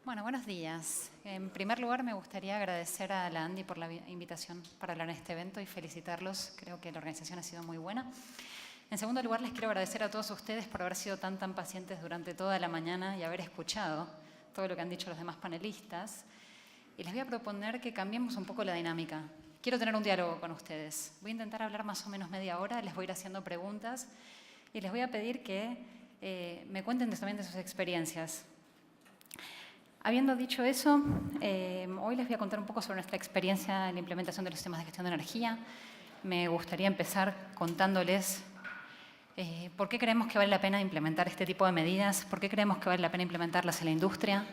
Bueno, buenos días. En primer lugar, me gustaría agradecer a la Andy por la invitación para hablar en este evento y felicitarlos. Creo que la organización ha sido muy buena. En segundo lugar, les quiero agradecer a todos ustedes por haber sido tan pacientes durante toda la mañana y haber escuchado todo lo que han dicho los demás panelistas. Y les voy a proponer que cambiemos un poco la dinámica. Quiero tener un diálogo con ustedes. Voy a intentar hablar más o menos media hora, les voy a ir haciendo preguntas y les voy a pedir que me cuenten también de sus experiencias. Habiendo dicho eso, hoy les voy a contar un poco sobre nuestra experiencia en la implementación de los sistemas de gestión de energía. Me gustaría empezar contándoles por qué creemos que vale la pena implementar este tipo de medidas, por qué creemos que vale la pena implementarlas en la industria,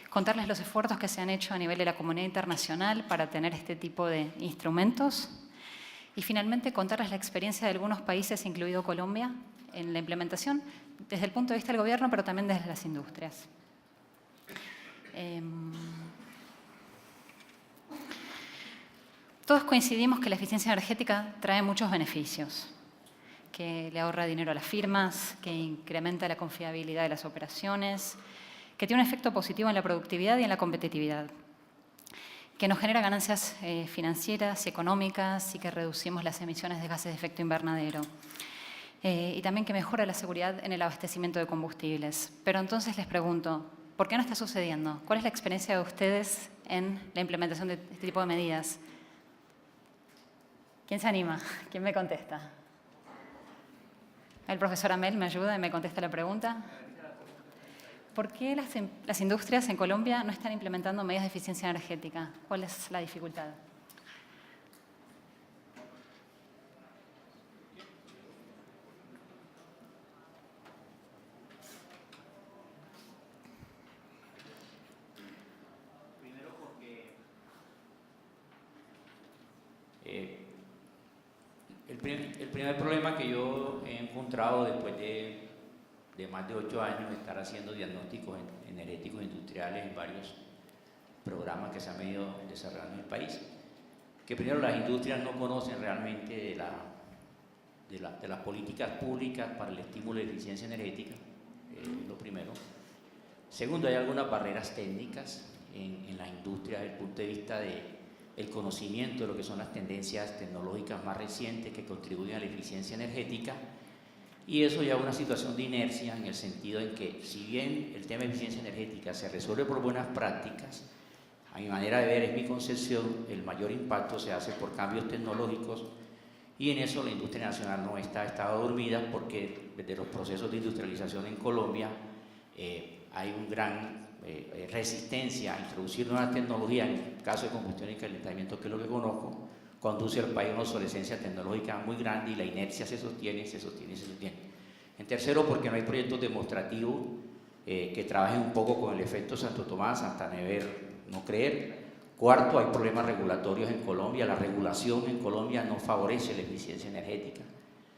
contarles los esfuerzos que se han hecho a nivel de la comunidad internacional para tener este tipo de instrumentos y finalmente contarles la experiencia de algunos países, incluido Colombia, en la implementación desde el punto de vista del gobierno, pero también desde las industrias. Todos coincidimos que la eficiencia energética trae muchos beneficios, que le ahorra dinero a las firmas, que incrementa la confiabilidad de las operaciones, que tiene un efecto positivo en la productividad y en la competitividad, que nos genera ganancias financieras y económicas y que reducimos las emisiones de gases de efecto invernadero. Y también que mejora la seguridad en el abastecimiento de combustibles. Pero entonces les pregunto, ¿por qué no está sucediendo? ¿Cuál es la experiencia de ustedes en la implementación de este tipo de medidas? ¿Quién se anima? ¿Quién me contesta? El profesor Amel me ayuda y me contesta la pregunta. ¿Por qué las industrias en Colombia no están implementando medidas de eficiencia energética? ¿Cuál es la dificultad? El primer problema que yo he encontrado después de más de 8 años de estar haciendo diagnósticos energéticos industriales en varios programas que se han venido desarrollando en el país, que primero las industrias no conocen realmente de las políticas públicas para el estímulo de eficiencia energética, lo primero. Segundo, hay algunas barreras técnicas en las industrias desde el punto de vista del conocimiento de lo que son las tendencias tecnológicas más recientes que contribuyen a la eficiencia energética, y eso lleva a una situación de inercia en el sentido en que, si bien el tema de eficiencia energética se resuelve por buenas prácticas, a mi manera de ver, es mi concepción, el mayor impacto se hace por cambios tecnológicos, y en eso la industria nacional no estaba dormida, porque desde los procesos de industrialización en Colombia hay un gran resistencia a introducir nuevas tecnologías. En el caso de combustión y calentamiento, que es lo que conozco, conduce al país a una obsolescencia tecnológica muy grande y la inercia se sostiene. En tercero, porque no hay proyectos demostrativos que trabajen un poco con el efecto Santo Tomás, hasta no creer. Cuarto, hay problemas regulatorios en Colombia. La regulación en Colombia no favorece la eficiencia energética.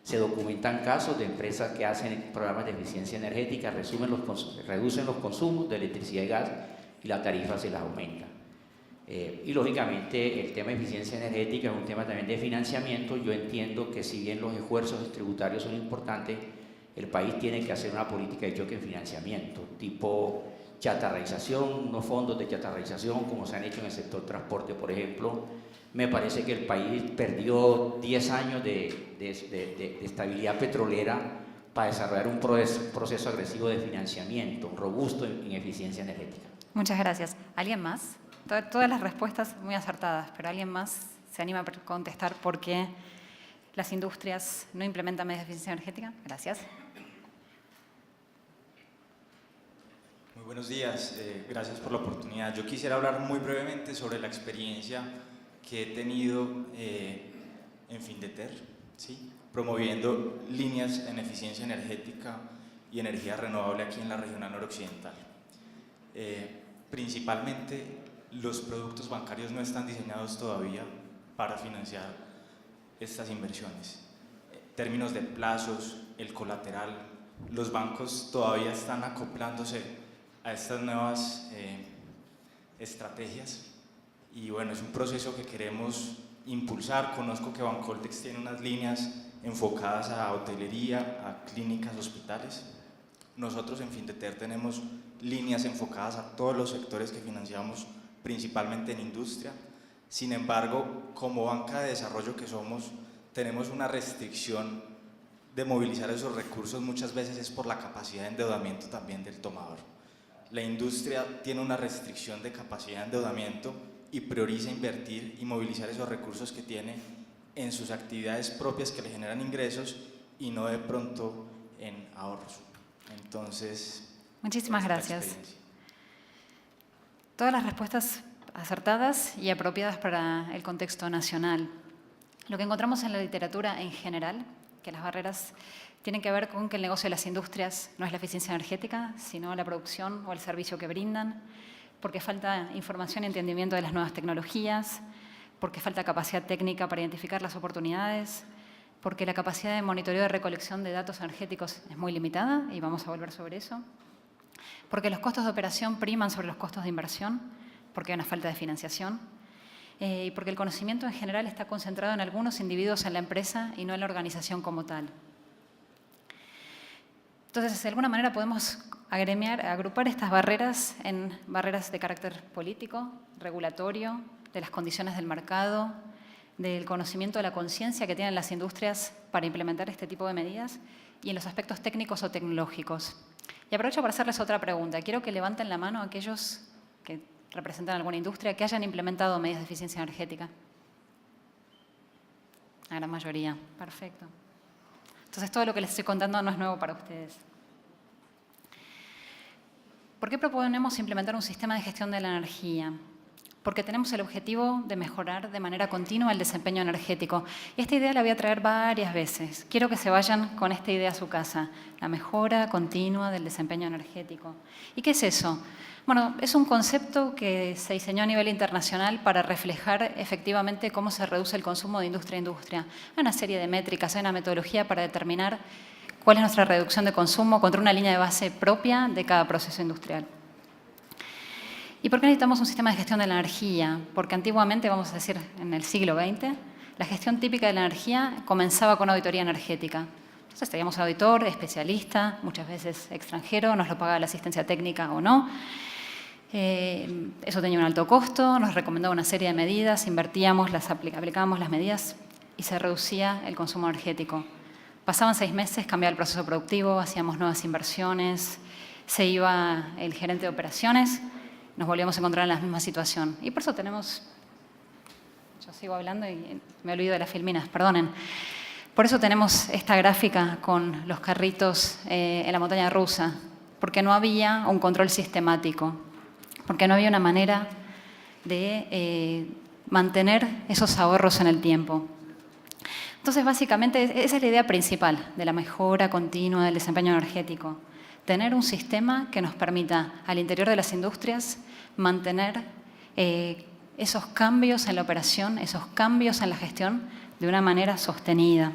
Se documentan casos de empresas que hacen programas de eficiencia energética, reducen los consumos de electricidad y gas y la tarifa se las aumenta. Y lógicamente el tema de eficiencia energética es un tema también de financiamiento. Yo entiendo que, si bien los esfuerzos tributarios son importantes, el país tiene que hacer una política de choque en financiamiento, tipo chatarraización, unos fondos de chatarraización como se han hecho en el sector transporte, por ejemplo. Me parece que el país perdió 10 años de estabilidad petrolera para desarrollar un proceso agresivo de financiamiento robusto en eficiencia energética. Muchas gracias. ¿Alguien más? Todas las respuestas muy acertadas, pero ¿alguien más se anima a contestar por qué las industrias no implementan medidas de eficiencia energética? Gracias. Muy buenos días, gracias por la oportunidad. Yo quisiera hablar muy brevemente sobre la experiencia que he tenido en Findeter, ¿sí? Promoviendo líneas en eficiencia energética y energía renovable aquí en la regional noroccidental. Principalmente, los productos bancarios no están diseñados todavía para financiar estas inversiones. Términos de plazos, el colateral, los bancos todavía están acoplándose a estas nuevas estrategias, y bueno, es un proceso que queremos impulsar. Conozco que Bancoltex tiene unas líneas enfocadas a hotelería, a clínicas, hospitales, Nosotros en Findeter tenemos líneas enfocadas a todos los sectores que financiamos, principalmente en industria. Sin embargo, como banca de desarrollo que somos, tenemos una restricción de movilizar esos recursos, muchas veces es por la capacidad de endeudamiento también del tomador. La industria tiene una restricción de capacidad de endeudamiento y prioriza invertir y movilizar esos recursos que tiene en sus actividades propias que le generan ingresos y no de pronto en ahorros. Entonces, muchísimas gracias. Todas las respuestas acertadas y apropiadas para el contexto nacional. Lo que encontramos en la literatura en general, que las barreras tienen que ver con que el negocio de las industrias no es la eficiencia energética, sino la producción o el servicio que brindan, porque falta información y entendimiento de las nuevas tecnologías, porque falta capacidad técnica para identificar las oportunidades, porque la capacidad de monitoreo y recolección de datos energéticos es muy limitada, y vamos a volver sobre eso, porque los costos de operación priman sobre los costos de inversión, porque hay una falta de financiación, y porque el conocimiento en general está concentrado en algunos individuos en la empresa y no en la organización como tal. Entonces, de alguna manera podemos agrupar estas barreras en barreras de carácter político, regulatorio, de las condiciones del mercado, del conocimiento de la conciencia que tienen las industrias para implementar este tipo de medidas y en los aspectos técnicos o tecnológicos. Y aprovecho para hacerles otra pregunta. Quiero que levanten la mano aquellos que representan alguna industria que hayan implementado medidas de eficiencia energética. La gran mayoría. Perfecto. Entonces, todo lo que les estoy contando no es nuevo para ustedes. ¿Por qué proponemos implementar un sistema de gestión de la energía? Porque tenemos el objetivo de mejorar de manera continua el desempeño energético. Y esta idea la voy a traer varias veces. Quiero que se vayan con esta idea a su casa. La mejora continua del desempeño energético. ¿Y qué es eso? Bueno, es un concepto que se diseñó a nivel internacional para reflejar efectivamente cómo se reduce el consumo de industria a industria. Hay una serie de métricas, hay una metodología para determinar cuál es nuestra reducción de consumo contra una línea de base propia de cada proceso industrial. ¿Y por qué necesitamos un sistema de gestión de la energía? Porque antiguamente, vamos a decir, en el siglo XX, la gestión típica de la energía comenzaba con auditoría energética. Entonces teníamos un auditor, especialista, muchas veces extranjero, nos lo pagaba la asistencia técnica o no. Eso tenía un alto costo, nos recomendaba una serie de medidas, invertíamos, aplicábamos las medidas y se reducía el consumo energético. Pasaban 6 meses, cambiaba el proceso productivo, hacíamos nuevas inversiones, se iba el gerente de operaciones, nos volvíamos a encontrar en la misma situación. Y por eso tenemos, yo sigo hablando y me olvido de las filminas, perdonen. Por eso tenemos esta gráfica con los carritos en la montaña rusa, porque no había un control sistemático, porque no había una manera de mantener esos ahorros en el tiempo. Entonces, básicamente, esa es la idea principal de la mejora continua del desempeño energético. Tener un sistema que nos permita, al interior de las industrias, mantener esos cambios en la operación, esos cambios en la gestión, de una manera sostenida.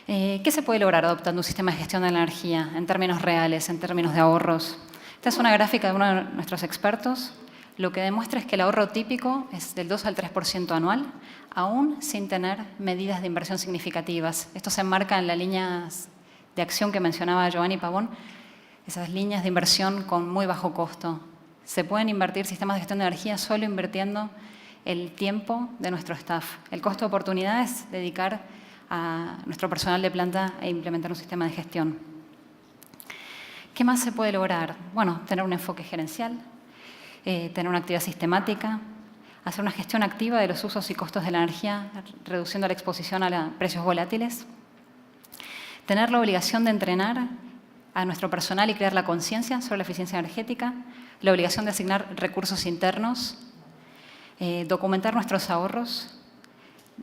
¿Qué se puede lograr adoptando un sistema de gestión de la energía en términos reales, en términos de ahorros? Esta es una gráfica de uno de nuestros expertos. Lo que demuestra es que el ahorro típico es del 2 al 3% anual, aún sin tener medidas de inversión significativas. Esto se enmarca en las líneas de acción que mencionaba Giovanni Pavón, esas líneas de inversión con muy bajo costo. Se pueden invertir sistemas de gestión de energía solo invirtiendo el tiempo de nuestro staff. El costo de oportunidad es dedicar a nuestro personal de planta e implementar un sistema de gestión. ¿Qué más se puede lograr? Bueno, tener un enfoque gerencial, tener una actividad sistemática, hacer una gestión activa de los usos y costos de la energía, reduciendo la exposición a precios volátiles, tener la obligación de entrenar a nuestro personal y crear la conciencia sobre la eficiencia energética, la obligación de asignar recursos internos, documentar nuestros ahorros,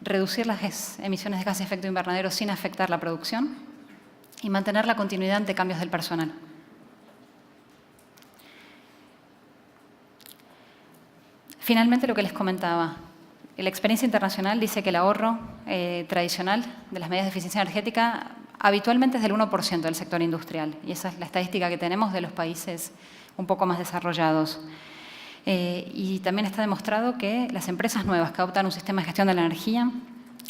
reducir las emisiones de gases de efecto invernadero sin afectar la producción y mantener la continuidad ante cambios del personal. Finalmente, lo que les comentaba, la experiencia internacional dice que el ahorro tradicional de las medidas de eficiencia energética habitualmente es del 1% del sector industrial, y esa es la estadística que tenemos de los países un poco más desarrollados. Y también está demostrado que las empresas nuevas que adoptan un sistema de gestión de la energía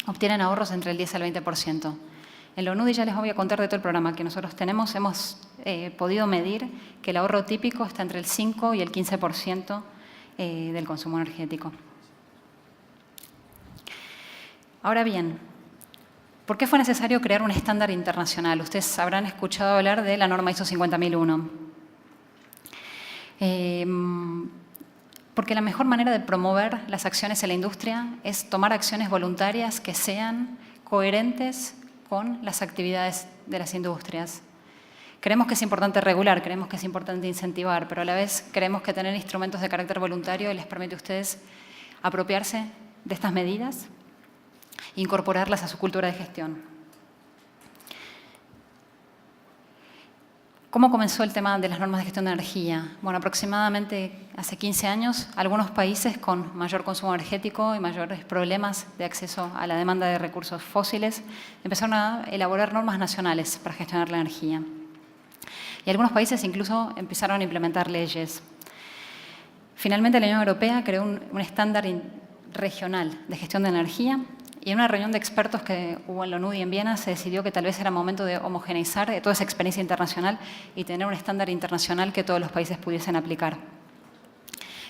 obtienen ahorros entre el 10 al 20%. En la ONUDI ya les voy a contar de todo el programa que nosotros tenemos. Hemos podido medir que el ahorro típico está entre el 5 y el 15% del consumo energético. Ahora bien, ¿por qué fue necesario crear un estándar internacional? Ustedes habrán escuchado hablar de la norma ISO 50001. Porque la mejor manera de promover las acciones en la industria es tomar acciones voluntarias que sean coherentes con las actividades de las industrias. Creemos que es importante regular, creemos que es importante incentivar, pero a la vez creemos que tener instrumentos de carácter voluntario les permite a ustedes apropiarse de estas medidas e incorporarlas a su cultura de gestión. ¿Cómo comenzó el tema de las normas de gestión de energía? Bueno, aproximadamente hace 15 años, algunos países con mayor consumo energético y mayores problemas de acceso a la demanda de recursos fósiles empezaron a elaborar normas nacionales para gestionar la energía. Y algunos países incluso empezaron a implementar leyes. Finalmente, la Unión Europea creó un estándar regional de gestión de energía y en una reunión de expertos que hubo en la ONUDI en Viena se decidió que tal vez era momento de homogeneizar toda esa experiencia internacional y tener un estándar internacional que todos los países pudiesen aplicar.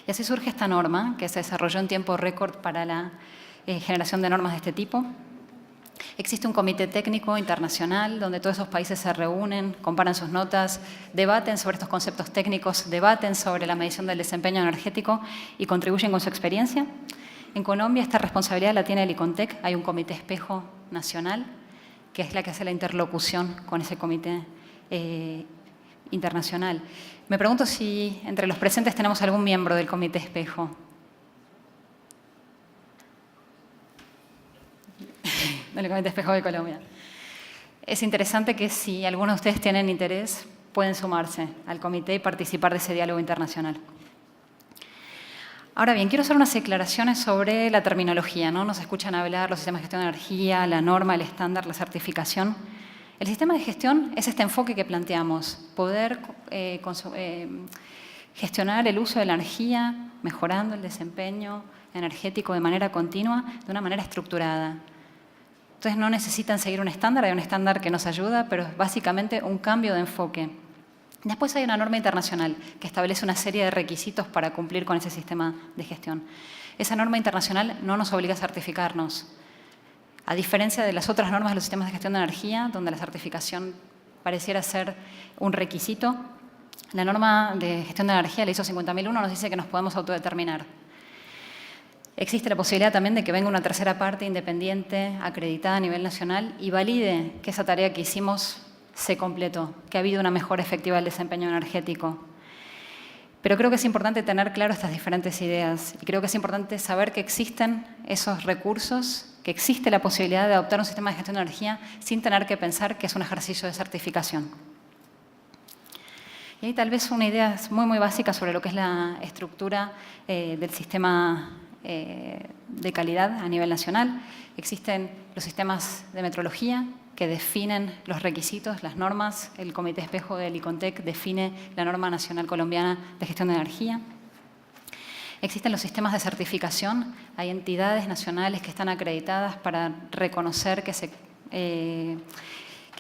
Y así surge esta norma que se desarrolló en tiempo récord para la generación de normas de este tipo. Existe un comité técnico internacional donde todos esos países se reúnen, comparan sus notas, debaten sobre estos conceptos técnicos, debaten sobre la medición del desempeño energético y contribuyen con su experiencia. En Colombia esta responsabilidad la tiene el ICONTEC, hay un comité espejo nacional que es la que hace la interlocución con ese comité internacional. Me pregunto si entre los presentes tenemos algún miembro del comité espejo. Del comité espejo de Colombia. Es interesante que si algunos de ustedes tienen interés, pueden sumarse al comité y participar de ese diálogo internacional. Ahora bien, quiero hacer unas declaraciones sobre la terminología, ¿no? Nos escuchan hablar los sistemas de gestión de energía, la norma, el estándar, la certificación. El sistema de gestión es este enfoque que planteamos, poder gestionar el uso de la energía, mejorando el desempeño energético de manera continua, de una manera estructurada. Entonces no necesitan seguir un estándar, hay un estándar que nos ayuda, pero es básicamente un cambio de enfoque. Después hay una norma internacional que establece una serie de requisitos para cumplir con ese sistema de gestión. Esa norma internacional no nos obliga a certificarnos. A diferencia de las otras normas de los sistemas de gestión de energía, donde la certificación pareciera ser un requisito, la norma de gestión de energía, la ISO 50001, nos dice que nos podemos autodeterminar. Existe la posibilidad también de que venga una tercera parte independiente, acreditada a nivel nacional, y valide que esa tarea que hicimos se completó, que ha habido una mejora efectiva del desempeño energético. Pero creo que es importante tener claro estas diferentes ideas y creo que es importante saber que existen esos recursos, que existe la posibilidad de adoptar un sistema de gestión de energía sin tener que pensar que es un ejercicio de certificación. Y hay tal vez una idea muy básica sobre lo que es la estructura del sistema de calidad a nivel nacional. Existen los sistemas de metrología que definen los requisitos, las normas. El Comité Espejo del ICONTEC define la norma nacional colombiana de gestión de energía. Existen los sistemas de certificación. Hay entidades nacionales que están acreditadas para reconocer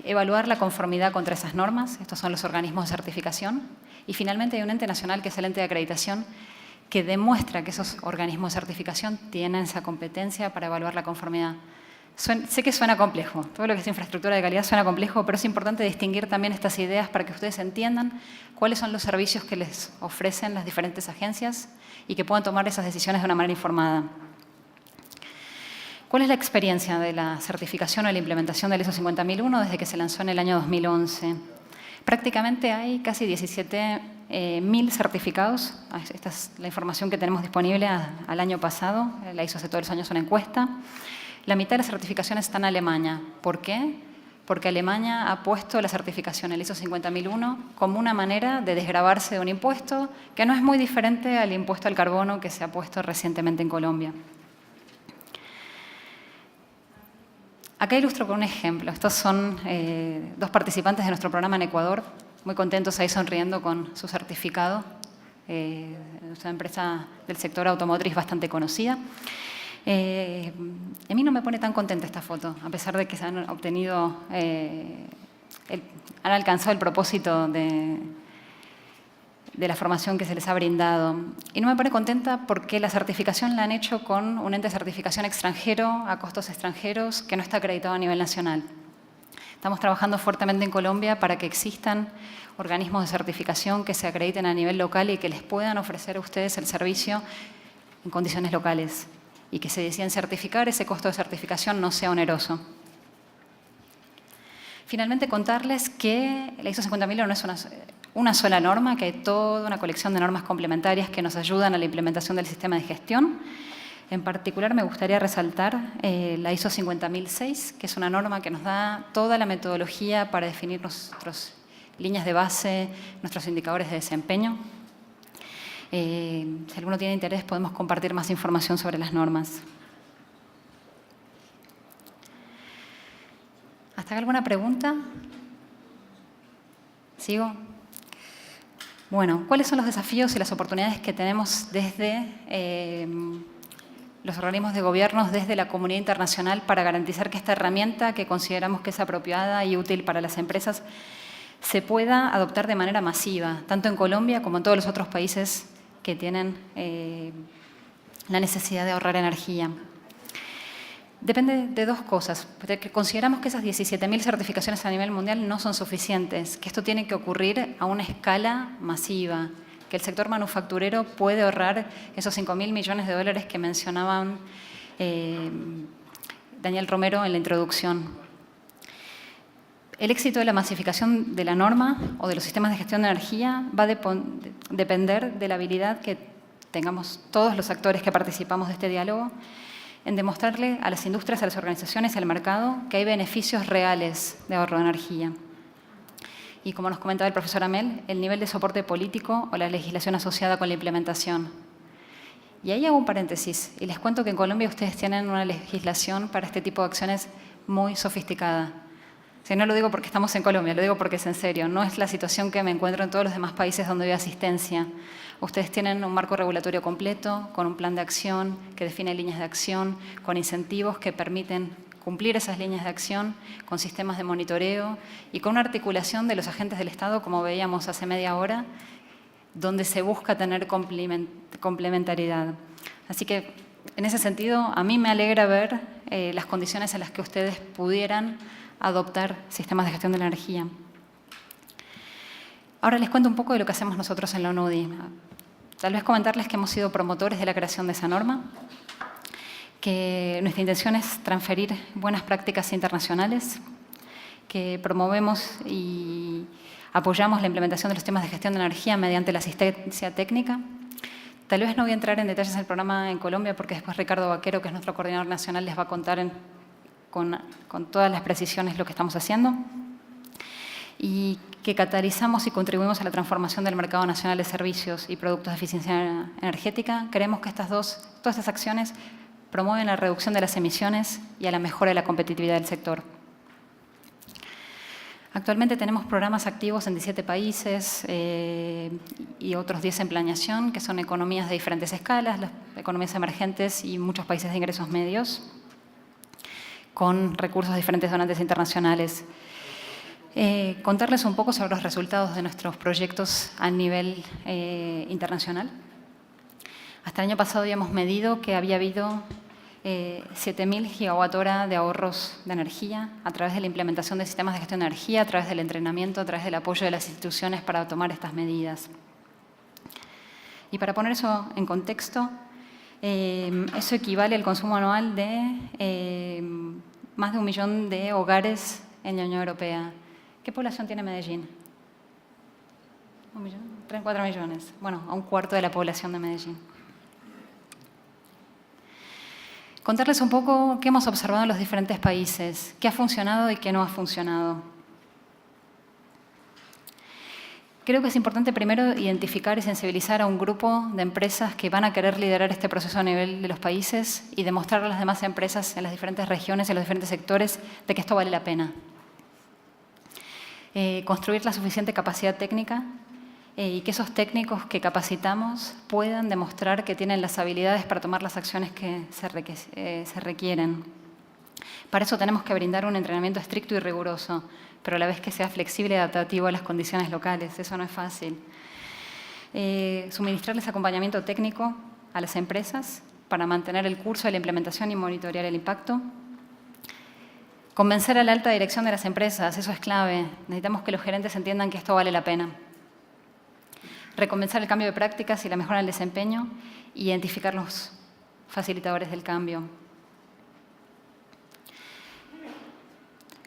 evaluar la conformidad contra esas normas. Estos son los organismos de certificación. Y finalmente hay un ente nacional que es el ente de acreditación que demuestra que esos organismos de certificación tienen esa competencia para evaluar la conformidad. Sé que suena complejo, todo lo que es infraestructura de calidad suena complejo, pero es importante distinguir también estas ideas para que ustedes entiendan cuáles son los servicios que les ofrecen las diferentes agencias y que puedan tomar esas decisiones de una manera informada. ¿Cuál es la experiencia de la certificación o la implementación del ISO 50001 desde que se lanzó en el año 2011? Prácticamente hay casi 17.000 certificados. Esta es la información que tenemos disponible al año pasado. La ISO hace todos los años una encuesta. La mitad de las certificaciones está en Alemania. ¿Por qué? Porque Alemania ha puesto la certificación, el ISO 50001, como una manera de desgravarse de un impuesto que no es muy diferente al impuesto al carbono que se ha puesto recientemente en Colombia. Acá ilustro con un ejemplo. Estos son dos participantes de nuestro programa en Ecuador, muy contentos ahí sonriendo con su certificado. Es una empresa del sector automotriz bastante conocida. A mí no me pone tan contenta esta foto, a pesar de que se han obtenido, han alcanzado el propósito de la formación que se les ha brindado. Y no me pone contenta porque la certificación la han hecho con un ente de certificación extranjero, a costos extranjeros, que no está acreditado a nivel nacional. Estamos trabajando fuertemente en Colombia para que existan organismos de certificación que se acrediten a nivel local y que les puedan ofrecer a ustedes el servicio en condiciones locales. Y que se deciden certificar, ese costo de certificación no sea oneroso. Finalmente, contarles que la ISO 50001 no es una sola norma, que hay toda una colección de normas complementarias que nos ayudan a la implementación del sistema de gestión. En particular, me gustaría resaltar la ISO 50006, que es una norma que nos da toda la metodología para definir nuestras líneas de base, nuestros indicadores de desempeño. Si alguno tiene interés, podemos compartir más información sobre las normas. ¿Hasta acá alguna pregunta? ¿Sigo? Bueno, ¿cuáles son los desafíos y las oportunidades que tenemos desde los organismos de gobierno, desde la comunidad internacional, para garantizar que esta herramienta, que consideramos que es apropiada y útil para las empresas, se pueda adoptar de manera masiva, tanto en Colombia como en todos los otros países que tienen la necesidad de ahorrar energía? Depende de dos cosas. Consideramos que esas 17.000 certificaciones a nivel mundial no son suficientes, que esto tiene que ocurrir a una escala masiva, que el sector manufacturero puede ahorrar esos 5.000 millones de dólares que mencionaban Daniel Romero en la introducción. El éxito de la masificación de la norma o de los sistemas de gestión de energía va a depender de la habilidad que tengamos todos los actores que participamos de este diálogo en demostrarle a las industrias, a las organizaciones y al mercado que hay beneficios reales de ahorro de energía. Y como nos comentaba el profesor Amel, el nivel de soporte político o la legislación asociada con la implementación. Y ahí hago un paréntesis y les cuento que en Colombia ustedes tienen una legislación para este tipo de acciones muy sofisticada. Si no lo digo porque estamos en Colombia, lo digo porque es en serio. No es la situación que me encuentro en todos los demás países donde doy asistencia. Ustedes tienen un marco regulatorio completo, con un plan de acción que define líneas de acción, con incentivos que permiten cumplir esas líneas de acción, con sistemas de monitoreo y con una articulación de los agentes del Estado, como veíamos hace media hora, donde se busca tener complementariedad. Así que, en ese sentido, a mí me alegra ver las condiciones en las que ustedes pudieran adoptar sistemas de gestión de la energía. Ahora les cuento un poco de lo que hacemos nosotros en la ONUDI. Tal vez comentarles que hemos sido promotores de la creación de esa norma, que nuestra intención es transferir buenas prácticas internacionales, que promovemos y apoyamos la implementación de los sistemas de gestión de energía mediante la asistencia técnica. Tal vez no voy a entrar en detalles del programa en Colombia porque después Ricardo Vaquero, que es nuestro coordinador nacional, les va a contar con todas las precisiones lo que estamos haciendo. Y que catalizamos y contribuimos a la transformación del mercado nacional de servicios y productos de eficiencia energética. Creemos que todas estas acciones promueven la reducción de las emisiones y a la mejora de la competitividad del sector. Actualmente tenemos programas activos en 17 países y otros 10 en planeación, que son economías de diferentes escalas, las economías emergentes y muchos países de ingresos medios, con recursos de diferentes donantes internacionales. Contarles un poco sobre los resultados de nuestros proyectos a nivel internacional. Hasta el año pasado habíamos medido que había habido 7.000 gigawatt-hora de ahorros de energía a través de la implementación de sistemas de gestión de energía, a través del entrenamiento, a través del apoyo de las instituciones para tomar estas medidas. Y para poner eso en contexto, eso equivale al consumo anual de más de 1 millón de hogares en la Unión Europea. ¿Qué población tiene Medellín? ¿1 millón? 3, 4 millones. Bueno, a 1/4 de la población de Medellín. Contarles un poco qué hemos observado en los diferentes países, qué ha funcionado y qué no ha funcionado. Creo que es importante primero identificar y sensibilizar a un grupo de empresas que van a querer liderar este proceso a nivel de los países y demostrar a las demás empresas en las diferentes regiones y en los diferentes sectores de que esto vale la pena. Construir la suficiente capacidad técnica y que esos técnicos que capacitamos puedan demostrar que tienen las habilidades para tomar las acciones que se requieren. Para eso tenemos que brindar un entrenamiento estricto y riguroso, pero a la vez que sea flexible y adaptativo a las condiciones locales. Eso no es fácil. Suministrarles acompañamiento técnico a las empresas para mantener el curso de la implementación y monitorear el impacto. Convencer a la alta dirección de las empresas, eso es clave. Necesitamos que los gerentes entiendan que esto vale la pena. Recompensar el cambio de prácticas y la mejora del desempeño. Identificar los facilitadores del cambio.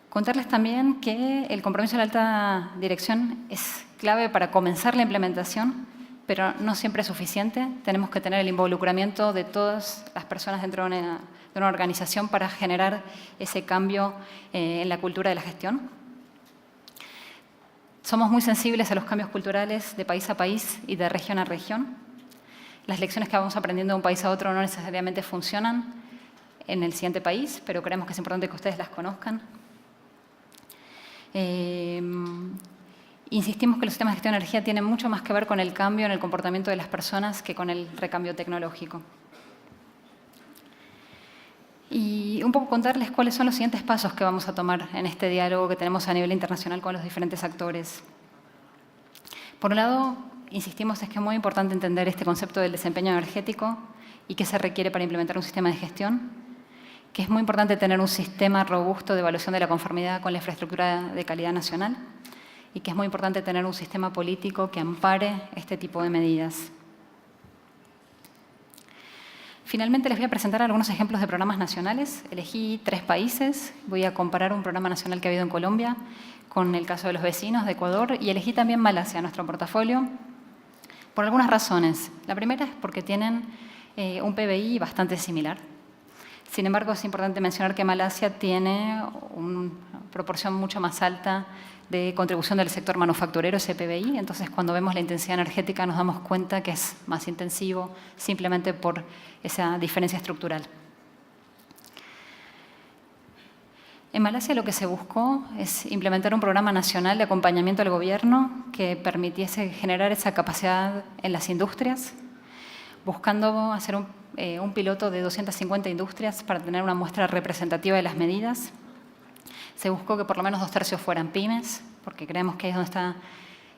Contarles también que el compromiso de la alta dirección es clave para comenzar la implementación, pero no siempre es suficiente. Tenemos que tener el involucramiento de todas las personas dentro de una organización para generar ese cambio en la cultura de la gestión. Somos muy sensibles a los cambios culturales de país a país y de región a región. Las lecciones que vamos aprendiendo de un país a otro no necesariamente funcionan en el siguiente país, pero creemos que es importante que ustedes las conozcan. Insistimos que los sistemas de gestión de energía tienen mucho más que ver con el cambio en el comportamiento de las personas que con el recambio tecnológico. Y un poco contarles cuáles son los siguientes pasos que vamos a tomar en este diálogo que tenemos a nivel internacional con los diferentes actores. Por un lado, insistimos es que es muy importante entender este concepto del desempeño energético y qué se requiere para implementar un sistema de gestión, que es muy importante tener un sistema robusto de evaluación de la conformidad con la infraestructura de calidad nacional y que es muy importante tener un sistema político que ampare este tipo de medidas. Finalmente les voy a presentar algunos ejemplos de programas nacionales. Elegí 3 países. Voy a comparar un programa nacional que ha habido en Colombia con el caso de los vecinos de Ecuador y elegí también Malasia, nuestro portafolio, por algunas razones. La primera es porque tienen un PBI bastante similar. Sin embargo, es importante mencionar que Malasia tiene una proporción mucho más alta de contribución del sector manufacturero, ese PBI. Entonces, cuando vemos la intensidad energética, nos damos cuenta que es más intensivo simplemente por esa diferencia estructural. En Malasia lo que se buscó es implementar un programa nacional de acompañamiento al gobierno que permitiese generar esa capacidad en las industrias, buscando hacer un piloto de 250 industrias para tener una muestra representativa de las medidas. Se buscó que por lo menos 2/3 fueran pymes, porque creemos que es donde está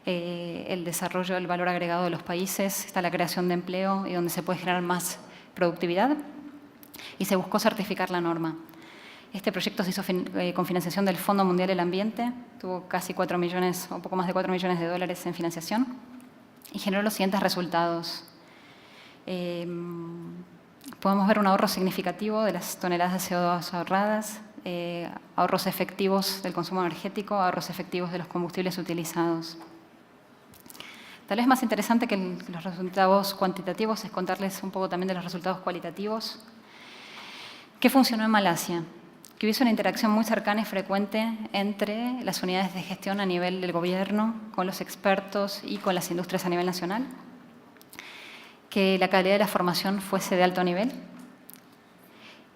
el desarrollo del valor agregado de los países, está la creación de empleo y donde se puede generar más productividad. Y se buscó certificar la norma. Este proyecto se hizo con financiación del Fondo Mundial del Ambiente, tuvo casi 4 millones, o poco más de 4 millones de dólares en financiación y generó los siguientes resultados. Podemos ver un ahorro significativo de las toneladas de CO2 ahorradas, ahorros efectivos del consumo energético, ahorros efectivos de los combustibles utilizados. Tal vez más interesante que los resultados cuantitativos es contarles un poco también de los resultados cualitativos. ¿Qué funcionó en Malasia? Que hubiese una interacción muy cercana y frecuente entre las unidades de gestión a nivel del gobierno, con los expertos y con las industrias a nivel nacional. Que la calidad de la formación fuese de alto nivel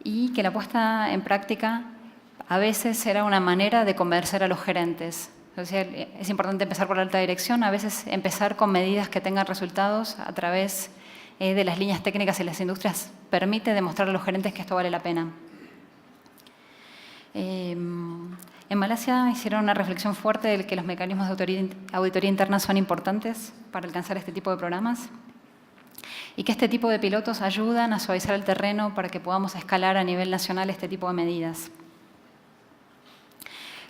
y que la puesta en práctica a veces era una manera de convencer a los gerentes. O sea, es importante empezar por la alta dirección, a veces empezar con medidas que tengan resultados a través de las líneas técnicas y las industrias permite demostrar a los gerentes que esto vale la pena. En Malasia hicieron una reflexión fuerte de que los mecanismos de auditoría interna son importantes para alcanzar este tipo de programas y que este tipo de pilotos ayudan a suavizar el terreno para que podamos escalar a nivel nacional este tipo de medidas.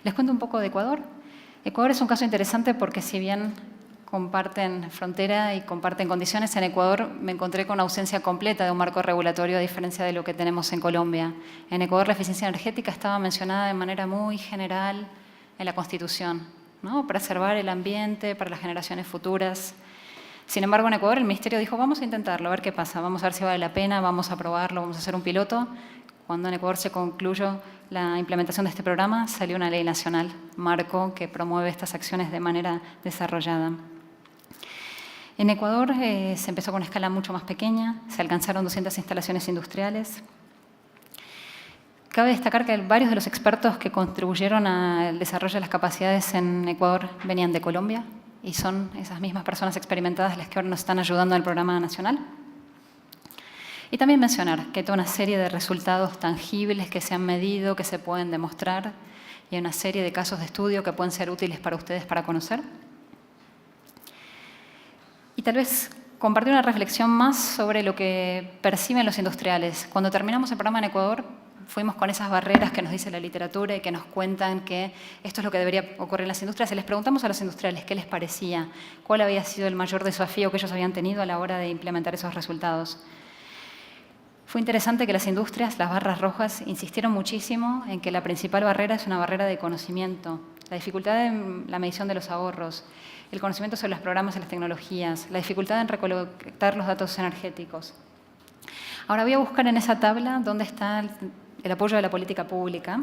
Les cuento un poco de Ecuador. Ecuador es un caso interesante porque si bien comparten frontera y comparten condiciones, en Ecuador me encontré con ausencia completa de un marco regulatorio a diferencia de lo que tenemos en Colombia. En Ecuador la eficiencia energética estaba mencionada de manera muy general en la Constitución, ¿no? Preservar el ambiente para las generaciones futuras. Sin embargo, en Ecuador el Ministerio dijo, vamos a intentarlo, a ver qué pasa, vamos a ver si vale la pena, vamos a probarlo, vamos a hacer un piloto. Cuando en Ecuador se concluyó la implementación de este programa, salió una ley nacional, marco, que promueve estas acciones de manera desarrollada. En Ecuador se empezó con una escala mucho más pequeña, se alcanzaron 200 instalaciones industriales. Cabe destacar que varios de los expertos que contribuyeron al desarrollo de las capacidades en Ecuador venían de Colombia, y son esas mismas personas experimentadas las que ahora nos están ayudando en el programa nacional. Y también mencionar que hay toda una serie de resultados tangibles que se han medido, que se pueden demostrar, y hay una serie de casos de estudio que pueden ser útiles para ustedes para conocer. Y tal vez compartir una reflexión más sobre lo que perciben los industriales. Cuando terminamos el programa en Ecuador, fuimos con esas barreras que nos dice la literatura y que nos cuentan que esto es lo que debería ocurrir en las industrias. Y les preguntamos a los industriales qué les parecía, cuál había sido el mayor desafío que ellos habían tenido a la hora de implementar esos resultados. Fue interesante que las industrias, las barras rojas, insistieron muchísimo en que la principal barrera es una barrera de conocimiento, la dificultad en la medición de los ahorros, el conocimiento sobre los programas y las tecnologías, la dificultad en recolectar los datos energéticos. Ahora voy a buscar en esa tabla dónde está el apoyo de la política pública.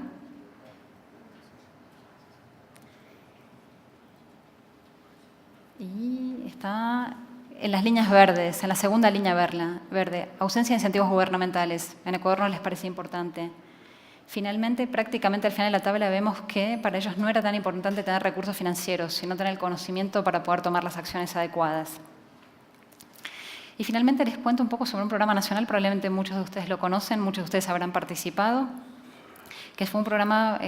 Y está en las líneas verdes, en la segunda línea verde, ausencia de incentivos gubernamentales. En Ecuador no les parecía importante. Finalmente, prácticamente al final de la tabla vemos que para ellos no era tan importante tener recursos financieros, sino tener el conocimiento para poder tomar las acciones adecuadas. Y finalmente les cuento un poco sobre un programa nacional, probablemente muchos de ustedes lo conocen, muchos de ustedes habrán participado, que fue un programa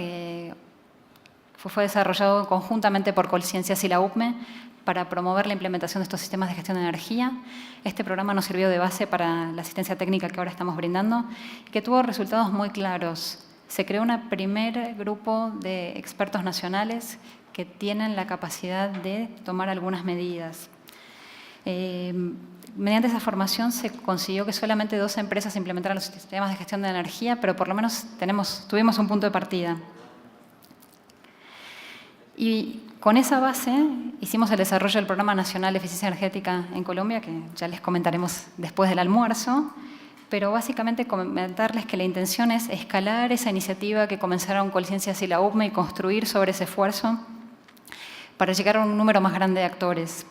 fue desarrollado conjuntamente por Colciencias y la UPME para promover la implementación de estos sistemas de gestión de energía. Este programa nos sirvió de base para la asistencia técnica que ahora estamos brindando, que tuvo resultados muy claros. Se creó un primer grupo de expertos nacionales que tienen la capacidad de tomar algunas medidas. Mediante esa formación se consiguió que solamente 2 empresas implementaran los sistemas de gestión de energía, pero por lo menos tuvimos un punto de partida. Y con esa base hicimos el desarrollo del Programa Nacional de Eficiencia Energética en Colombia, que ya les comentaremos después del almuerzo, pero básicamente comentarles que la intención es escalar esa iniciativa que comenzaron Colciencias y la UPME y construir sobre ese esfuerzo para llegar a un número más grande de actores.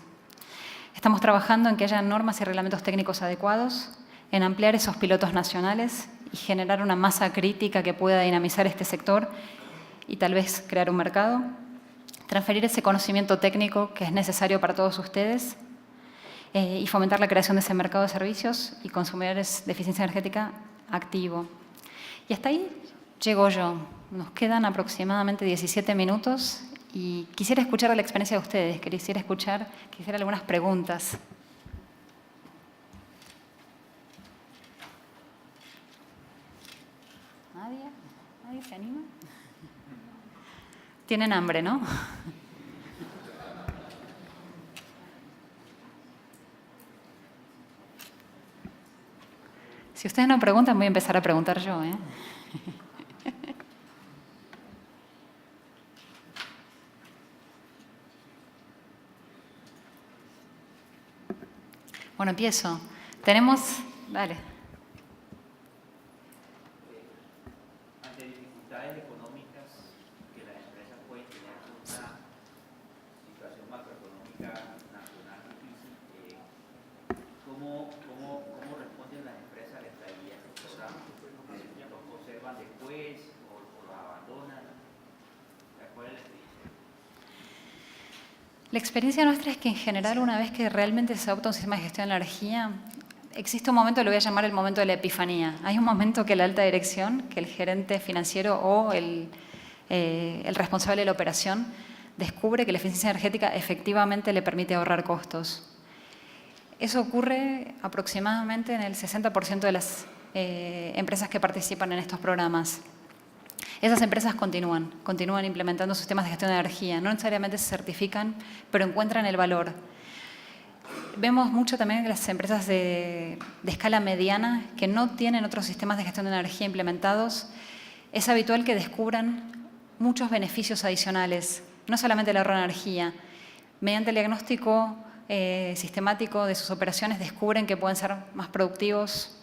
Estamos trabajando en que haya normas y reglamentos técnicos adecuados, en ampliar esos pilotos nacionales y generar una masa crítica que pueda dinamizar este sector y tal vez crear un mercado, transferir ese conocimiento técnico que es necesario para todos ustedes y fomentar la creación de ese mercado de servicios y consumidores de eficiencia energética activo. Y hasta ahí llego yo. Nos quedan aproximadamente 17 minutos y quisiera escuchar la experiencia de ustedes, quisiera algunas preguntas. ¿Nadie se anima? Tienen hambre, ¿no? Si ustedes no preguntan, voy a empezar a preguntar yo, ¿eh? Bueno, empiezo. Dale. Ante dificultades económicas que las empresas pueden tener con una situación macroeconómica nacional difícil, ¿cómo responden las empresas a la estadía de estos programas? ¿Los conservan después o los abandonan? ¿Cuál es la experiencia? La experiencia nuestra es que en general una vez que realmente se adopta un sistema de gestión de energía, existe un momento, lo voy a llamar el momento de la epifanía. Hay un momento que la alta dirección, que el gerente financiero o el responsable de la operación descubre que la eficiencia energética efectivamente le permite ahorrar costos. Eso ocurre aproximadamente en el 60% de las empresas que participan en estos programas. Esas empresas continúan implementando sistemas de gestión de energía. No necesariamente se certifican, pero encuentran el valor. Vemos mucho también que las empresas de escala mediana que no tienen otros sistemas de gestión de energía implementados, es habitual que descubran muchos beneficios adicionales, no solamente el ahorro de energía. Mediante el diagnóstico sistemático de sus operaciones descubren que pueden ser más productivos,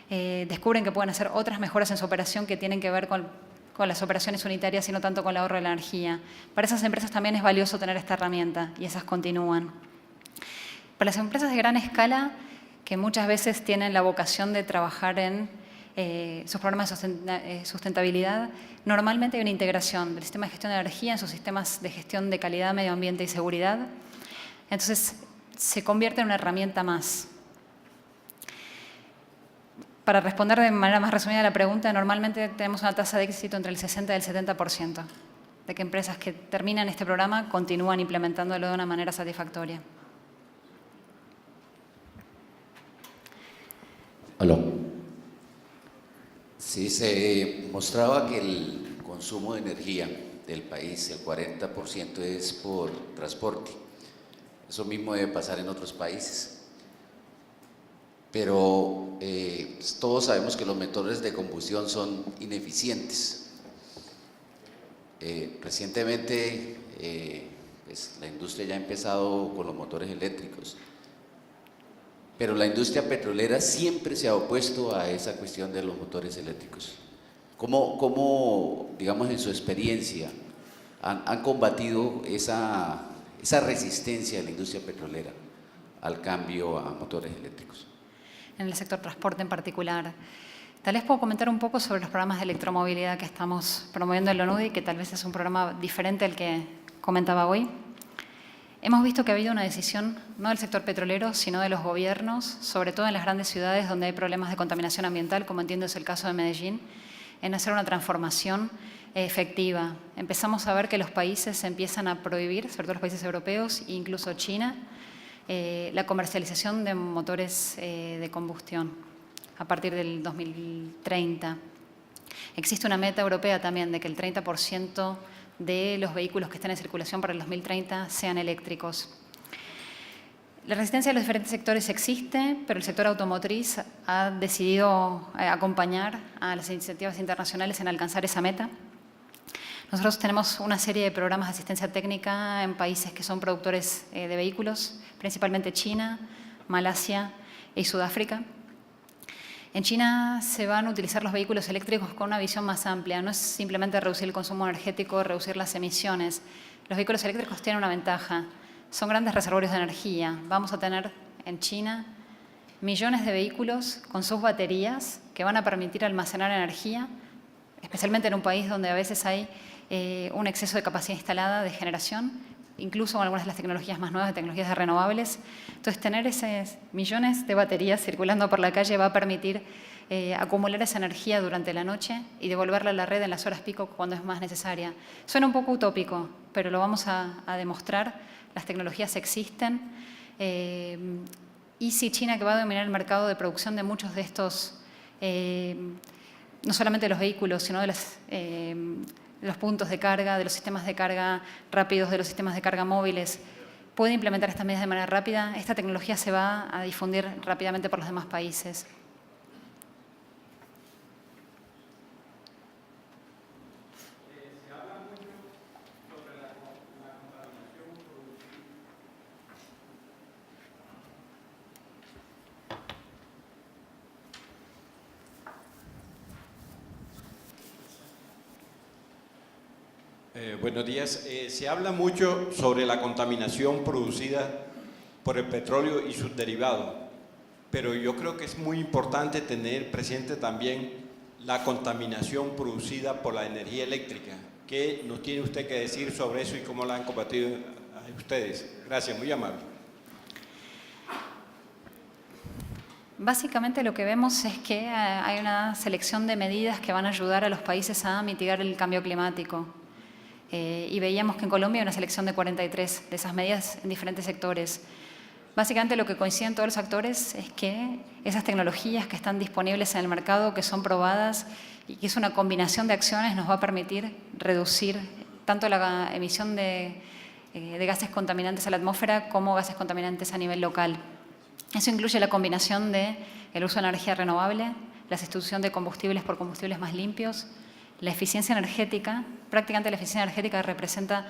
descubren que pueden hacer otras mejoras en su operación que tienen que ver con las operaciones unitarias y no tanto con el ahorro de la energía. Para esas empresas también es valioso tener esta herramienta y esas continúan. Para las empresas de gran escala, que muchas veces tienen la vocación de trabajar en sus programas de sustentabilidad, normalmente hay una integración del sistema de gestión de energía en sus sistemas de gestión de calidad, medio ambiente y seguridad. Entonces, se convierte en una herramienta más. Para responder de manera más resumida a la pregunta, normalmente tenemos una tasa de éxito entre el 60 y el 70%, de que empresas que terminan este programa continúan implementándolo de una manera satisfactoria. Aló. Sí, se mostraba que el consumo de energía del país, el 40% es por transporte. Eso mismo debe pasar en otros países. Pero todos sabemos que los motores de combustión son ineficientes. Recientemente pues, la industria ya ha empezado con los motores eléctricos, pero la industria petrolera siempre se ha opuesto a esa cuestión de los motores eléctricos. ¿Cómo digamos, en su experiencia, han combatido esa resistencia de la industria petrolera al cambio a motores eléctricos? En el sector transporte en particular. Tal vez puedo comentar un poco sobre los programas de electromovilidad que estamos promoviendo en la ONUDI, que tal vez es un programa diferente al que comentaba hoy. Hemos visto que ha habido una decisión, no del sector petrolero, sino de los gobiernos, sobre todo en las grandes ciudades donde hay problemas de contaminación ambiental, como entiendo es el caso de Medellín, en hacer una transformación efectiva. Empezamos a ver que los países empiezan a prohibir, sobre todo los países europeos e incluso China, la comercialización de motores de combustión a partir del 2030. Existe una meta europea también de que el 30% de los vehículos que estén en circulación para el 2030 sean eléctricos. La resistencia de los diferentes sectores existe, pero el sector automotriz ha decidido acompañar a las iniciativas internacionales en alcanzar esa meta. Nosotros tenemos una serie de programas de asistencia técnica en países que son productores de vehículos, principalmente China, Malasia y Sudáfrica. En China se van a utilizar los vehículos eléctricos con una visión más amplia. No es simplemente reducir el consumo energético, reducir las emisiones. Los vehículos eléctricos tienen una ventaja. Son grandes reservorios de energía. Vamos a tener en China millones de vehículos con sus baterías que van a permitir almacenar energía, especialmente en un país donde a veces hay un exceso de capacidad instalada de generación, incluso con algunas de las tecnologías más nuevas, de tecnologías de renovables. Entonces, tener esos millones de baterías circulando por la calle va a permitir acumular esa energía durante la noche y devolverla a la red en las horas pico cuando es más necesaria. Suena un poco utópico, pero lo vamos a demostrar. Las tecnologías existen. Y si China, que va a dominar el mercado de producción de muchos de estos, no solamente de los vehículos, sino de los puntos de carga, de los sistemas de carga rápidos, de los sistemas de carga móviles, puede implementar estas medidas de manera rápida, esta tecnología se va a difundir rápidamente por los demás países. Buenos días. Se habla mucho sobre la contaminación producida por el petróleo y sus derivados, pero yo creo que es muy importante tener presente también la contaminación producida por la energía eléctrica. ¿Qué nos tiene usted que decir sobre eso y cómo la han combatido ustedes? Gracias, muy amable. Básicamente lo que vemos es que hay una selección de medidas que van a ayudar a los países a mitigar el cambio climático. Y veíamos que en Colombia hay una selección de 43 de esas medidas en diferentes sectores. Básicamente lo que coinciden todos los actores es que esas tecnologías que están disponibles en el mercado, que son probadas y que es una combinación de acciones, nos va a permitir reducir tanto la emisión de gases contaminantes a la atmósfera como gases contaminantes a nivel local. Eso incluye la combinación del uso de energía renovable, la sustitución de combustibles por combustibles más limpios, la eficiencia energética. Prácticamente la eficiencia energética representa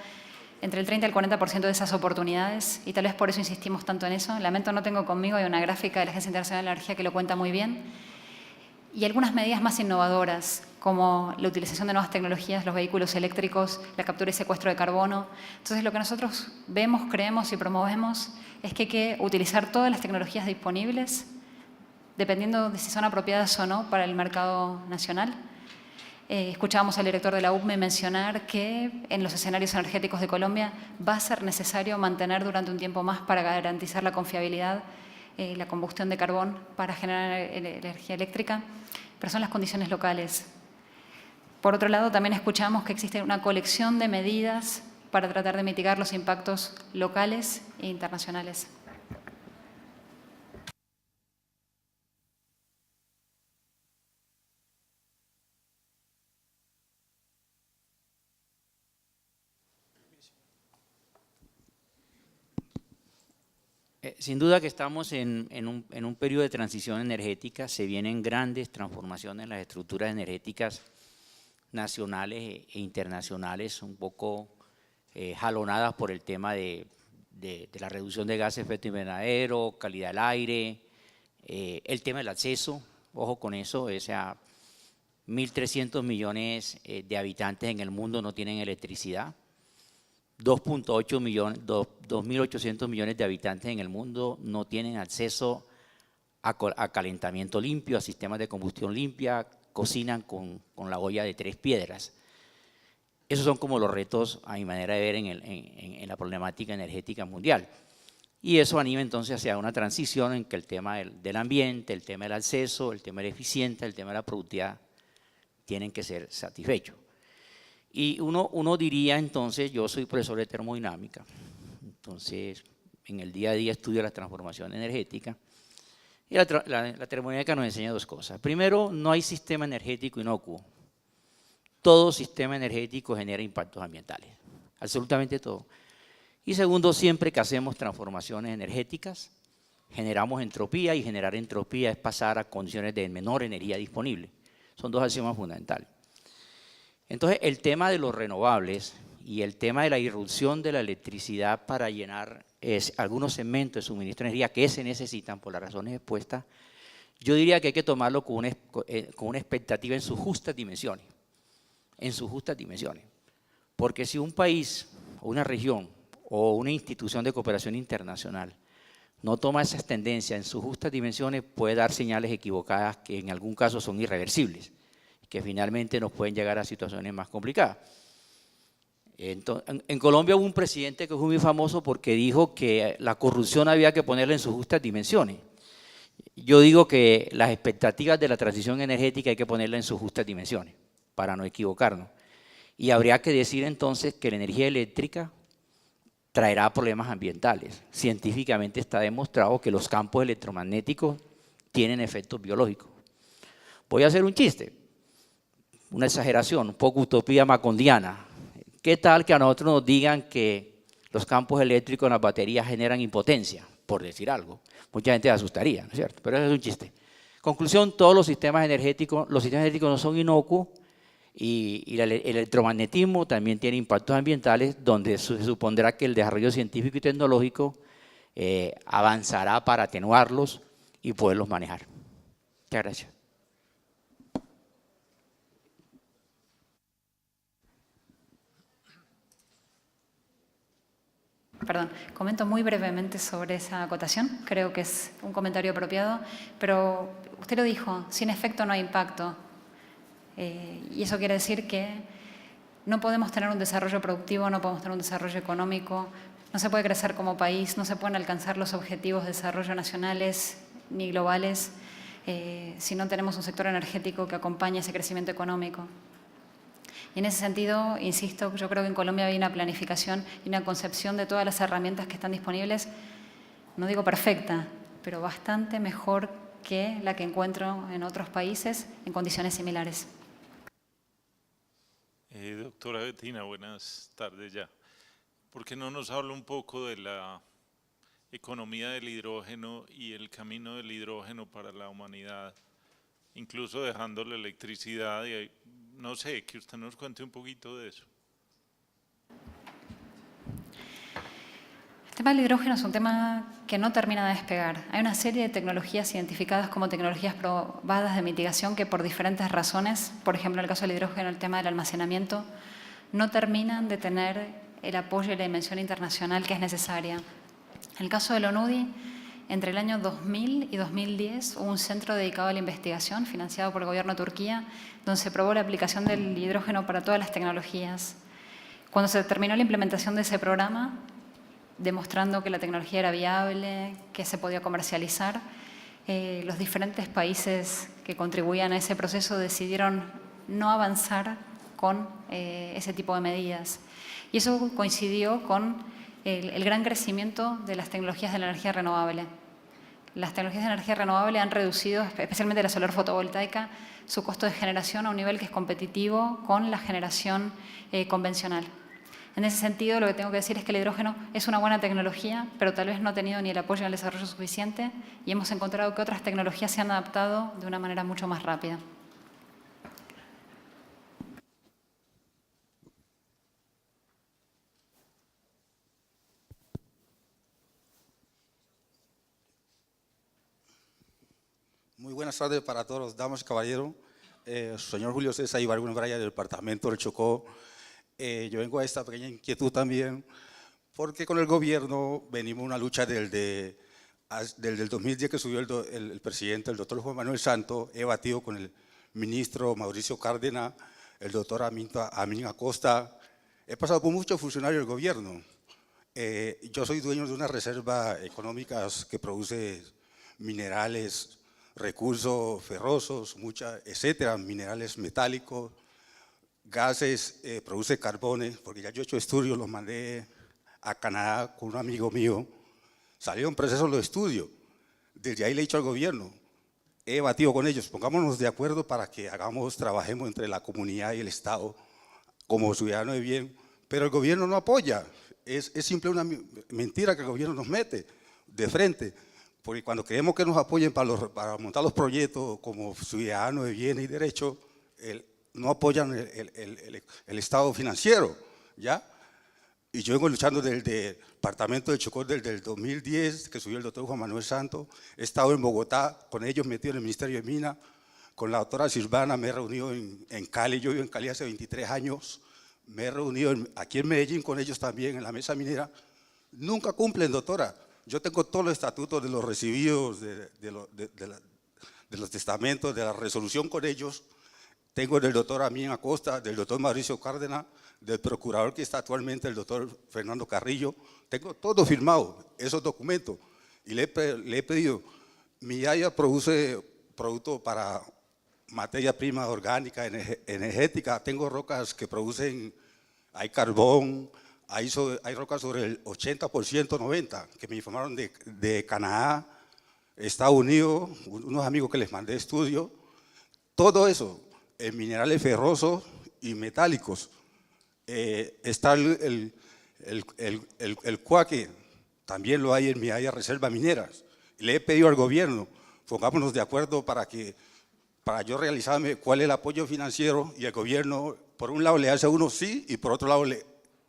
entre el 30 y el 40% de esas oportunidades y tal vez por eso insistimos tanto en eso. Lamento no tengo conmigo, hay una gráfica de la Agencia Internacional de la Energía que lo cuenta muy bien. Y algunas medidas más innovadoras, como la utilización de nuevas tecnologías, los vehículos eléctricos, la captura y secuestro de carbono. Entonces, lo que nosotros vemos, creemos y promovemos es que hay que utilizar todas las tecnologías disponibles, dependiendo de si son apropiadas o no para el mercado nacional. Escuchábamos al director de la UPME mencionar que en los escenarios energéticos de Colombia va a ser necesario mantener durante un tiempo más para garantizar la confiabilidad la combustión de carbón para generar energía eléctrica, pero son las condiciones locales. Por otro lado, también escuchamos que existe una colección de medidas para tratar de mitigar los impactos locales e internacionales. Sin duda que estamos en un periodo de transición energética, se vienen grandes transformaciones en las estructuras energéticas nacionales e internacionales, un poco jalonadas por el tema de la reducción de gases de efecto invernadero, calidad del aire, el tema del acceso, ojo con eso, o sea, 1.300 millones de habitantes en el mundo no tienen electricidad. 2.8 millones, 2.800 millones de habitantes en el mundo no tienen acceso a calentamiento limpio, a sistemas de combustión limpia, cocinan con la olla de 3 piedras. Esos son como los retos, a mi manera de ver, en la problemática energética mundial. Y eso anima entonces hacia una transición en que el tema del ambiente, el tema del acceso, el tema de la eficiencia, el tema de la productividad tienen que ser satisfechos. Y uno diría entonces, yo soy profesor de termodinámica, entonces en el día a día estudio la transformación energética, y la termodinámica nos enseña 2 cosas. Primero, no hay sistema energético inocuo. Todo sistema energético genera impactos ambientales, absolutamente todo. Y segundo, siempre que hacemos transformaciones energéticas, generamos entropía, y generar entropía es pasar a condiciones de menor energía disponible. Son 2 axiomas fundamentales. Entonces, el tema de los renovables y el tema de la irrupción de la electricidad para llenar algunos segmentos de suministro de energía que se necesitan por las razones expuestas, yo diría que hay que tomarlo con una expectativa en sus justas dimensiones. En sus justas dimensiones. Porque si un país, o una región, o una institución de cooperación internacional no toma esas tendencias en sus justas dimensiones, puede dar señales equivocadas que en algún caso son irreversibles, que finalmente nos pueden llegar a situaciones más complicadas. En Colombia hubo un presidente que fue muy famoso porque dijo que la corrupción había que ponerla en sus justas dimensiones. Yo digo que las expectativas de la transición energética hay que ponerla en sus justas dimensiones, para no equivocarnos. Y habría que decir entonces que la energía eléctrica traerá problemas ambientales. Científicamente está demostrado que los campos electromagnéticos tienen efectos biológicos. Voy a hacer un chiste. Una exageración, un poco utopía macondiana. ¿Qué tal que a nosotros nos digan que los campos eléctricos en las baterías generan impotencia? Por decir algo. Mucha gente se asustaría, ¿no es cierto? Pero eso es un chiste. Conclusión, todos los sistemas energéticos no son inocuos y el electromagnetismo también tiene impactos ambientales donde se supondrá que el desarrollo científico y tecnológico avanzará para atenuarlos y poderlos manejar. Muchas gracias. Perdón, comento muy brevemente sobre esa acotación, creo que es un comentario apropiado, pero usted lo dijo, sin efecto no hay impacto, y eso quiere decir que no podemos tener un desarrollo productivo, no podemos tener un desarrollo económico, no se puede crecer como país, no se pueden alcanzar los objetivos de desarrollo nacionales ni globales si no tenemos un sector energético que acompañe ese crecimiento económico. Y en ese sentido, insisto, yo creo que en Colombia hay una planificación y una concepción de todas las herramientas que están disponibles, no digo perfecta, pero bastante mejor que la que encuentro en otros países en condiciones similares. Doctora Bettina, buenas tardes ya. ¿Por qué no nos habla un poco de la economía del hidrógeno y el camino del hidrógeno para la humanidad, incluso dejando la electricidad y no sé, que usted nos cuente un poquito de eso? El tema del hidrógeno es un tema que no termina de despegar. Hay una serie de tecnologías identificadas como tecnologías probadas de mitigación que por diferentes razones, por ejemplo en el caso del hidrógeno, el tema del almacenamiento, no terminan de tener el apoyo y la dimensión internacional que es necesaria. En el caso del ONUDI, Entre el año 2000 y 2010 hubo un centro dedicado a la investigación financiado por el gobierno de Turquía, donde se probó la aplicación del hidrógeno para todas las tecnologías. Cuando se terminó la implementación de ese programa, demostrando que la tecnología era viable, que se podía comercializar, los diferentes países que contribuían a ese proceso decidieron no avanzar con ese tipo de medidas. Y eso coincidió con el gran crecimiento de las tecnologías de la energía renovable. Las tecnologías de energía renovable han reducido, especialmente la solar fotovoltaica, su costo de generación a un nivel que es competitivo con la generación convencional. En ese sentido, lo que tengo que decir es que el hidrógeno es una buena tecnología, pero tal vez no ha tenido ni el apoyo ni el desarrollo suficiente y hemos encontrado que otras tecnologías se han adaptado de una manera mucho más rápida. Muy buenas tardes para todos los damas y caballeros. Señor Julio César Ibargüen Braya, del departamento del Chocó. Yo vengo a esta pequeña inquietud también, porque con el gobierno venimos una lucha desde el 2010 que subió el presidente, el doctor Juan Manuel Santos. He batido con el ministro Mauricio Cárdenas, el doctor Amin Acosta. He pasado por muchos funcionarios del gobierno. Yo soy dueño de una reserva económica que produce minerales, recursos ferrosos, etcétera, minerales metálicos, gases, produce carbones, porque ya yo he hecho estudios, los mandé a Canadá con un amigo mío, salieron procesos los estudios, desde ahí le he dicho al gobierno, he batido con ellos, pongámonos de acuerdo para que trabajemos entre la comunidad y el Estado como ciudadanos de bien, pero el gobierno no apoya, es simple una mentira que el gobierno nos mete de frente. Porque cuando queremos que nos apoyen para montar los proyectos como ciudadanos de bienes y derechos, no apoyan el estado financiero, ¿ya? Y yo vengo luchando desde el departamento de Chocó desde el 2010, que subió el doctor Juan Manuel Santos. He estado en Bogotá, con ellos metido en el Ministerio de Minas, con la doctora Silvana, me he reunido en Cali, yo vivo en Cali hace 23 años, me he reunido aquí en Medellín con ellos también, en la mesa minera. Nunca cumplen, doctora. Yo tengo todos los estatutos de los recibidos, de los testamentos, de la resolución con ellos. Tengo del doctor Amin Acosta, del doctor Mauricio Cárdenas, del procurador que está actualmente, el doctor Fernando Carrillo. Tengo todo firmado, esos documentos. Y le he pedido, mi área produce productos para materia prima orgánica, energética. Tengo rocas que producen, hay carbón, hay rocas sobre el 80%, 90%, que me informaron de Canadá, Estados Unidos, unos amigos que les mandé estudios. Todo eso, en minerales ferrosos y metálicos. Está el cuaque, también lo hay en mi área de reservas mineras. Le he pedido al gobierno, pongámonos de acuerdo para yo realizarme cuál es el apoyo financiero, y el gobierno, por un lado le hace a uno sí, y por otro lado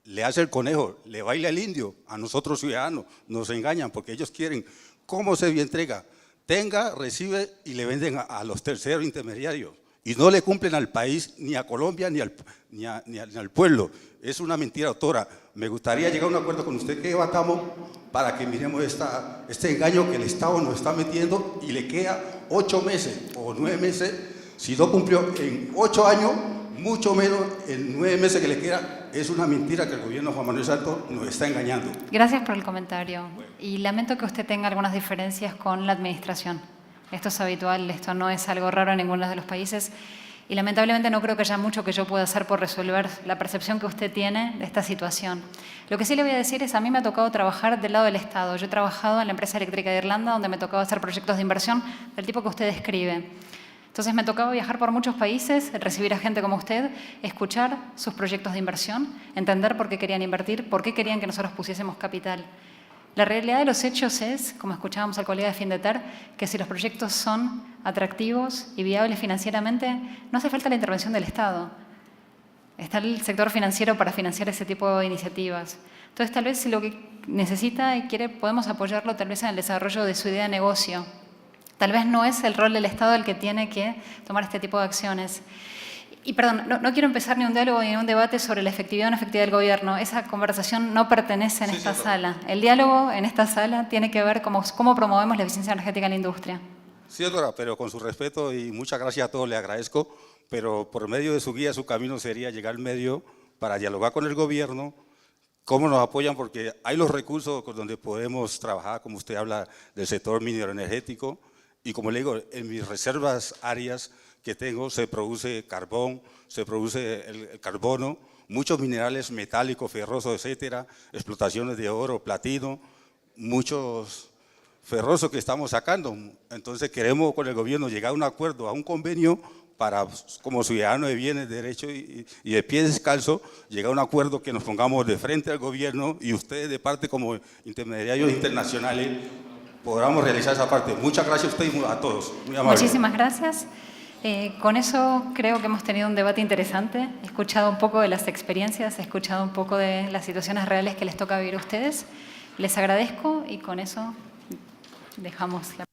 le hace el conejo, le baila el indio a nosotros ciudadanos, nos engañan porque ellos quieren, ¿cómo se entrega? Tenga, recibe y le venden a los terceros intermediarios y no le cumplen al país, ni a Colombia, ni al pueblo. Es una mentira, doctora. Me gustaría llegar a un acuerdo con usted que debatamos para que miremos este engaño que el Estado nos está metiendo y le queda 8 meses o 9 meses, si no cumplió en 8 años, mucho menos en 9 meses que le queda. Es una mentira que el gobierno de Juan Manuel Santos nos está engañando. Gracias por el comentario. Y lamento que usted tenga algunas diferencias con la administración. Esto es habitual, esto no es algo raro en ninguno de los países. Y lamentablemente no creo que haya mucho que yo pueda hacer por resolver la percepción que usted tiene de esta situación. Lo que sí le voy a decir es, a mí me ha tocado trabajar del lado del Estado. Yo he trabajado en la empresa eléctrica de Irlanda, donde me tocaba hacer proyectos de inversión del tipo que usted describe. Entonces me tocaba viajar por muchos países, recibir a gente como usted, escuchar sus proyectos de inversión, entender por qué querían invertir, por qué querían que nosotros pusiésemos capital. La realidad de los hechos es, como escuchábamos al colega de Findeter, que si los proyectos son atractivos y viables financieramente, no hace falta la intervención del Estado. Está el sector financiero para financiar ese tipo de iniciativas. Entonces, tal vez si lo que necesita y quiere, podemos apoyarlo tal vez en el desarrollo de su idea de negocio. Tal vez no es el rol del Estado el que tiene que tomar este tipo de acciones. Y perdón, no quiero empezar ni un diálogo ni un debate sobre la efectividad o no efectividad del gobierno. Esa conversación no pertenece en esta sala. El diálogo en esta sala tiene que ver con cómo promovemos la eficiencia energética en la industria. Sí, doctora, pero con su respeto y muchas gracias a todos, le agradezco, pero por medio de su guía, su camino sería llegar al medio para dialogar con el gobierno, cómo nos apoyan, porque hay los recursos con donde podemos trabajar, como usted habla del sector minero energético, y como le digo, en mis reservas áreas que tengo se produce carbón, se produce el carbono, muchos minerales metálicos, ferrosos, etcétera, explotaciones de oro, platino, muchos ferrosos que estamos sacando. Entonces queremos con el gobierno llegar a un acuerdo, a un convenio para, como ciudadanos de bienes, de derechos y de pie descalzo, llegar a un acuerdo que nos pongamos de frente al gobierno y ustedes de parte como intermediarios internacionales podamos realizar esa parte. Muchas gracias a ustedes y a todos. Muy amable. Muchísimas gracias. Con eso creo que hemos tenido un debate interesante. He escuchado un poco de las experiencias, he escuchado un poco de las situaciones reales que les toca vivir a ustedes. Les agradezco y con eso dejamos la